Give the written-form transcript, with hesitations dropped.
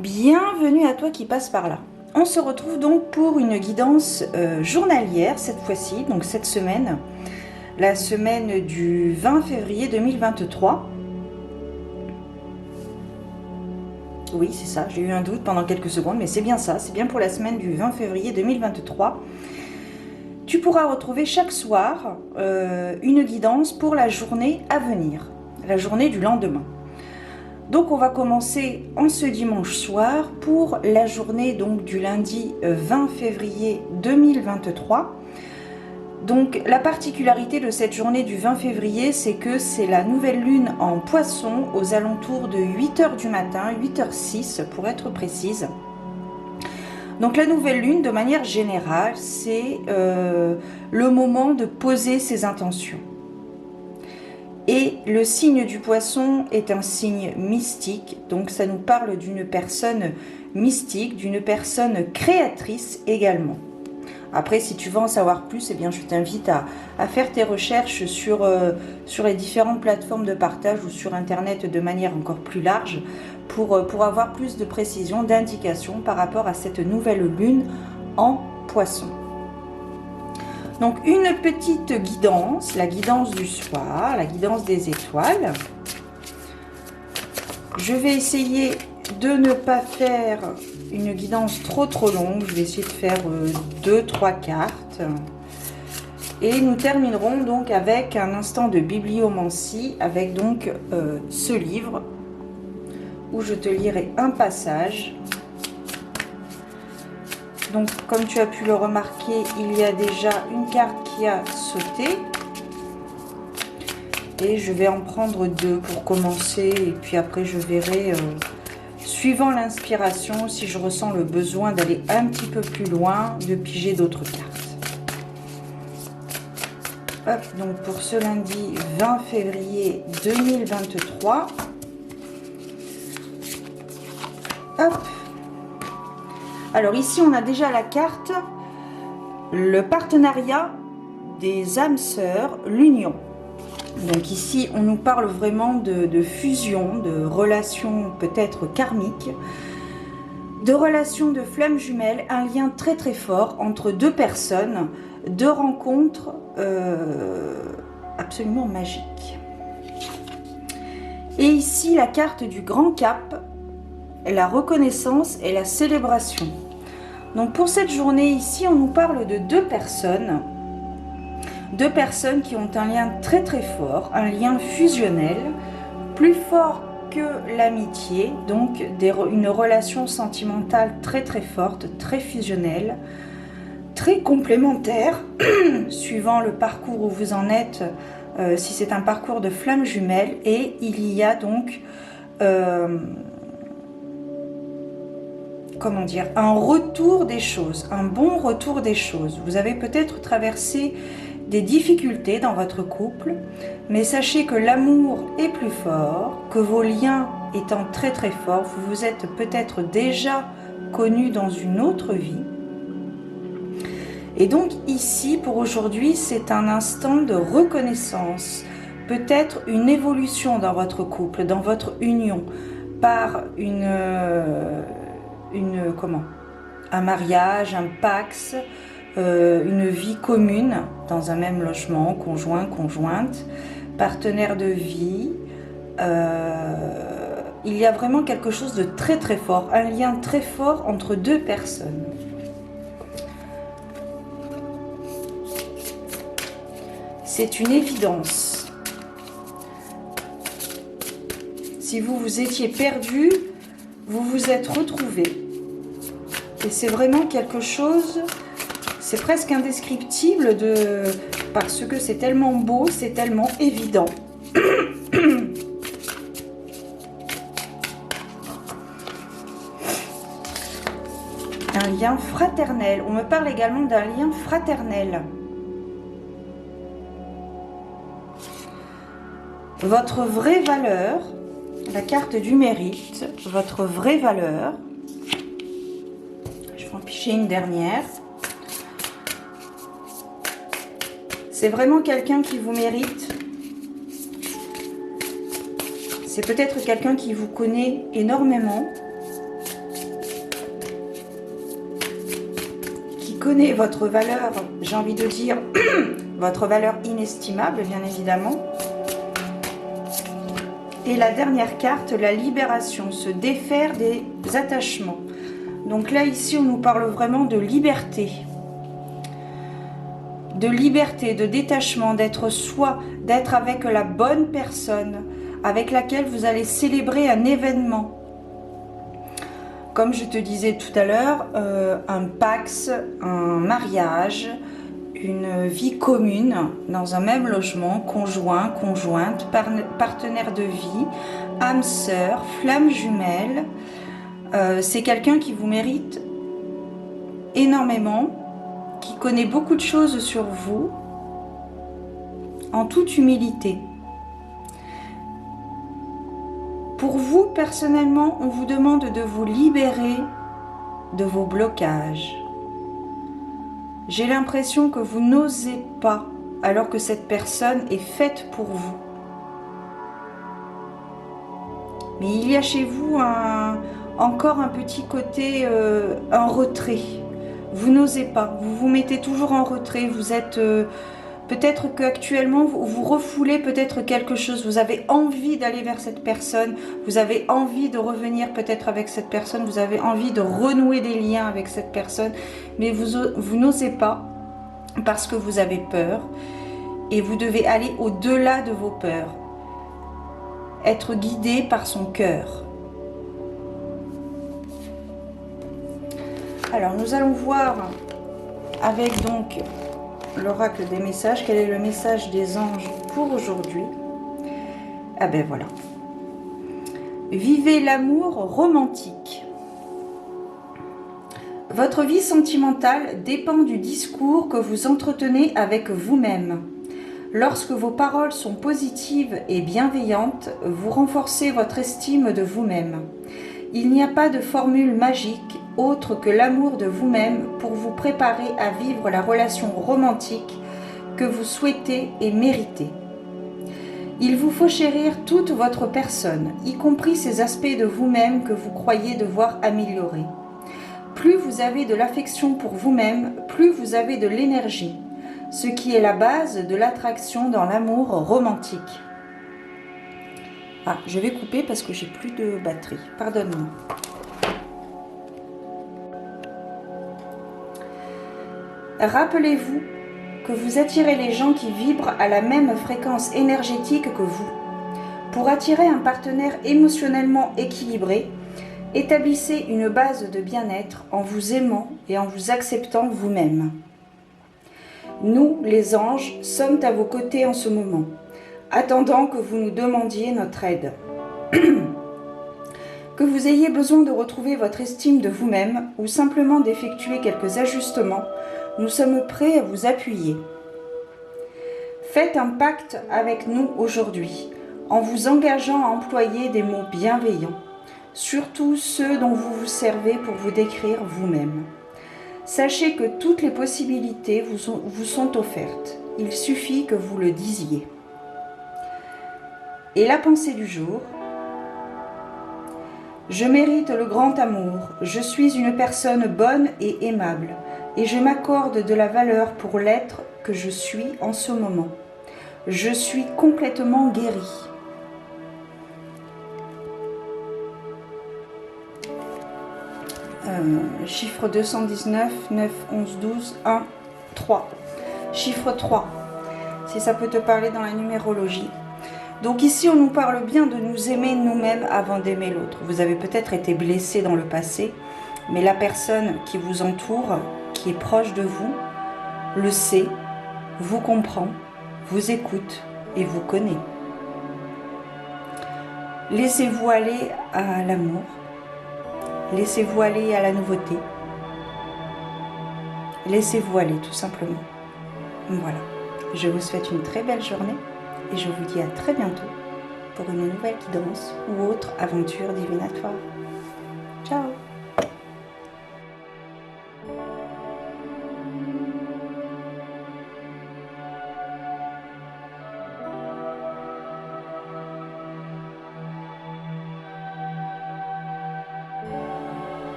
Bienvenue à toi qui passe par là. On se retrouve donc pour une guidance journalière cette fois-ci, donc cette semaine, la semaine du 20 février 2023. Oui, c'est ça, j'ai eu un doute pendant quelques secondes, mais c'est bien ça, c'est bien pour la semaine du 20 février 2023. Tu pourras retrouver chaque soir une guidance pour la journée à venir, la journée du lendemain. Donc on va commencer en ce dimanche soir pour la journée donc du lundi 20 février 2023. Donc la particularité de cette journée du 20 février, c'est que c'est la nouvelle lune en Poisson aux alentours de 8h du matin, 8h06 pour être précise. Donc la nouvelle lune, de manière générale, c'est le moment de poser ses intentions. Et le signe du Poisson est un signe mystique, donc ça nous parle d'une personne mystique, d'une personne créatrice également. Après, si tu veux en savoir plus, eh bien, je t'invite à faire tes recherches sur les différentes plateformes de partage ou sur Internet de manière encore plus large pour avoir plus de précision, d'indications par rapport à cette nouvelle lune en Poisson. Donc une petite guidance, la guidance du soir, la guidance des étoiles. Je vais essayer de ne pas faire une guidance trop longue. Je vais essayer de faire 2-3 cartes. Et nous terminerons donc avec un instant de bibliomancie, avec donc ce livre où je te lirai un passage. Donc, comme tu as pu le remarquer, il y a déjà une carte qui a sauté. Et je vais en prendre 2 pour commencer. Et puis après, je verrai, suivant l'inspiration, si je ressens le besoin d'aller un petit peu plus loin, de piger d'autres cartes. Hop, donc pour ce lundi 20 février 2023. Hop. Alors ici, on a déjà la carte, le partenariat des âmes sœurs, l'union. Donc ici, on nous parle vraiment de fusion, de relations peut-être karmiques, de relations de flammes jumelles, un lien très fort entre deux personnes, deux rencontres absolument magiques. Et ici, la carte du grand cap, la reconnaissance et la célébration. Donc pour cette journée ici, on nous parle de deux personnes qui ont un lien très fort, un lien fusionnel, plus fort que l'amitié, donc une relation sentimentale très forte, très fusionnelle, très complémentaire, suivant le parcours où vous en êtes, si c'est un parcours de flammes jumelles, et il y a donc comment dire, un retour des choses, un bon retour des choses. Vous avez peut-être traversé des difficultés dans votre couple, mais sachez que l'amour est plus fort, que vos liens étant très forts, vous vous êtes peut-être déjà connus dans une autre vie. Et donc ici, pour aujourd'hui, c'est un instant de reconnaissance, peut-être une évolution dans votre couple, dans votre union, par un mariage, un pax, une vie commune dans un même logement, conjoint, conjointe, partenaire de vie. Il y a vraiment quelque chose de très fort, un lien très fort entre deux personnes. C'est une évidence. Si vous étiez perdu, vous vous êtes retrouvés. Et c'est vraiment quelque chose, c'est presque indescriptible parce que c'est tellement beau, c'est tellement évident. Un lien fraternel. On me parle également d'un lien fraternel. Votre vraie valeur, la carte du mérite, votre vraie valeur. Je vais en piger une dernière. C'est vraiment quelqu'un qui vous mérite. C'est peut-être quelqu'un qui vous connaît énormément. connaît votre valeur, j'ai envie de dire, votre valeur inestimable, bien évidemment. Et la dernière carte, la libération, se défaire des attachements. Donc là, ici, on nous parle vraiment de liberté. De liberté, de détachement, d'être soi, d'être avec la bonne personne, avec laquelle vous allez célébrer un événement. Comme je te disais tout à l'heure, un pax, un mariage, une vie commune dans un même logement, conjoint, conjointe, partenaire de vie, âme sœur, flamme jumelle. C'est quelqu'un qui vous mérite énormément, qui connaît beaucoup de choses sur vous, en toute humilité. Pour vous, personnellement, on vous demande de vous libérer de vos blocages. J'ai l'impression que vous n'osez pas, alors que cette personne est faite pour vous. Mais il y a chez vous encore un petit côté, un retrait. Vous n'osez pas, vous vous mettez toujours en retrait, vous êtes... peut-être qu'actuellement, vous refoulez peut-être quelque chose, vous avez envie d'aller vers cette personne, vous avez envie de revenir peut-être avec cette personne, vous avez envie de renouer des liens avec cette personne, mais vous n'osez pas parce que vous avez peur et vous devez aller au-delà de vos peurs, être guidé par son cœur. Alors, nous allons voir avec donc l'oracle des messages, quel est le message des anges pour aujourd'hui. Ah ben voilà. Vivez l'amour romantique. Votre vie sentimentale dépend du discours que vous entretenez avec vous-même. Lorsque vos paroles sont positives et bienveillantes, vous renforcez votre estime de vous-même. Il n'y a pas de formule magique autre que l'amour de vous-même pour vous préparer à vivre la relation romantique que vous souhaitez et méritez. Il vous faut chérir toute votre personne, y compris ces aspects de vous-même que vous croyez devoir améliorer. Plus vous avez de l'affection pour vous-même, plus vous avez de l'énergie, ce qui est la base de l'attraction dans l'amour romantique. Ah, je vais couper parce que j'ai plus de batterie. Pardonne-moi. Rappelez-vous que vous attirez les gens qui vibrent à la même fréquence énergétique que vous. Pour attirer un partenaire émotionnellement équilibré, établissez une base de bien-être en vous aimant et en vous acceptant vous-même. Nous, les anges, sommes à vos côtés en ce moment, attendant que vous nous demandiez notre aide. Que vous ayez besoin de retrouver votre estime de vous-même ou simplement d'effectuer quelques ajustements, nous sommes prêts à vous appuyer. Faites un pacte avec nous aujourd'hui, en vous engageant à employer des mots bienveillants, surtout ceux dont vous vous servez pour vous décrire vous-même. Sachez que toutes les possibilités vous sont offertes. Il suffit que vous le disiez. Et la pensée du jour. Je mérite le grand amour. Je suis une personne bonne et aimable. Et je m'accorde de la valeur pour l'être que je suis en ce moment. Je suis complètement guérie. Chiffre 219, 9, 11, 12, 1, 3. Chiffre 3, si ça peut te parler dans la numérologie. Donc ici, on nous parle bien de nous aimer nous-mêmes avant d'aimer l'autre. Vous avez peut-être été blessé dans le passé, mais la personne qui vous entoure, qui est proche de vous, le sait, vous comprend, vous écoute et vous connaît. Laissez-vous aller à l'amour. Laissez-vous aller à la nouveauté. Laissez-vous aller tout simplement. Voilà. Je vous souhaite une très belle journée et je vous dis à très bientôt pour une nouvelle guidance ou autre aventure divinatoire.